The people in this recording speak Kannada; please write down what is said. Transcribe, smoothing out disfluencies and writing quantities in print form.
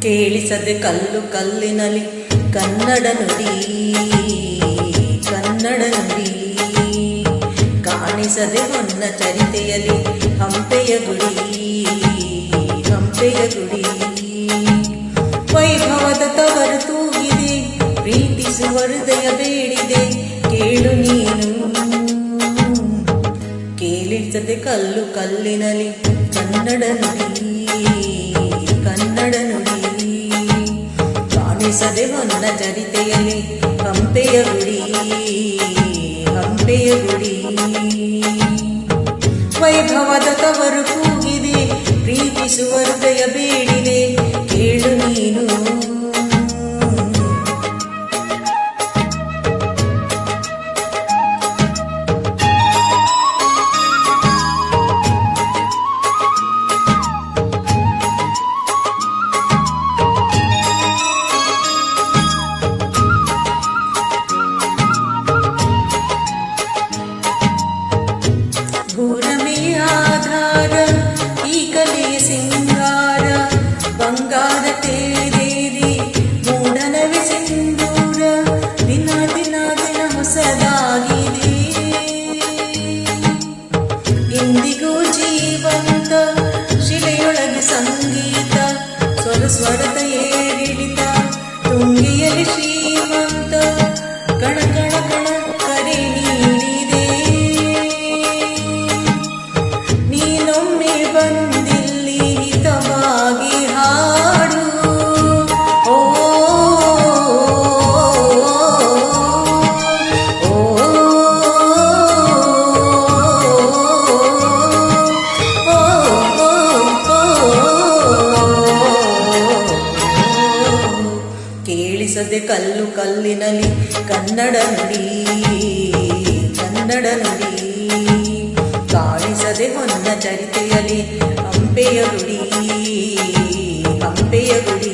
ಕೇಳಿಸದೆ ಕಲ್ಲು ಕಲ್ಲಿನಲಿ ಕನ್ನಡ ನುಡಿ ಕನ್ನಡ ನುಡಿ ಕಾಣಿಸದೆ ಹೊನ್ನ ಚರಿತೆಯಲ್ಲಿ ಹಂಪೆಯ ಗುಡಿ ಹಂಪೆಯ ಗುಡಿ ವೈಭವದ ತವರು ತೂಗಿದೆ ಪ್ರೀತಿಸುವ ಹೃದಯ ಬೇಡಿದೆ ಕೇಳು ನೀನು ಕೇಳಿಸದೆ ಕಲ್ಲು ಕಲ್ಲಿನಲಿ ಕನ್ನಡ ನುಡಿ ಕನ್ನಡ ನುಡಿ ಕಾಣಿಸದೆ ಹೊನ್ನ ಚರಿತೆಯಲ್ಲಿ ಹಂಪೆಯ ಗುಡಿ ಹಂಪೆಯ ಗುಡಿ ವೈಭವದ ತವರು ಕೂಗಿದೆ ಪ್ರೀತಿಸುವ ಹೃದಯ ಬೇಡಿದೆ ಕೇಳು ನೀನು ಆಧಾರ ಈ ಕಲೆಯ ಸಿಂಗಾರ ಬಂಗಾರ ತೇರೇರಿ ಮೂಡನವೆ ಸಿಂಧೂರ ದಿನ ದಿನ ದಿನ ಹೊಸದಾಗಿದೆ ಇಂದಿಗೂ ಜೀವಂತ ಶಿಲೆಯೊಳಗೆ ಸಂಗೀತ ಸ್ವರ ಸ್ವರದ ಏರಿಳಿತ ತುಂಗಿಯಲ್ಲಿ ಶ್ರೀಮಂತ ಕಣ ಕಣ ಕಣ ಕರೆ ನೀಡಿದೆ ಬಂದಿಲ್ಲಿ ಹಿತವಾಗಿ ಹಾಡು ಓ ಕೇಳಿಸದೆ ಕಲ್ಲು ಕಲ್ಲಿನಲಿ ಕನ್ನಡ ನುಡಿ ಕನ್ನಡ ನುಡಿ ಕಾಣಿಸದೆ ಹೊನ್ನ ಚರಿತೆಯಲ್ಲಿ ಹಂಪೆಯ ಗುಡಿ ಹಂಪೆಯ ಗುಡಿ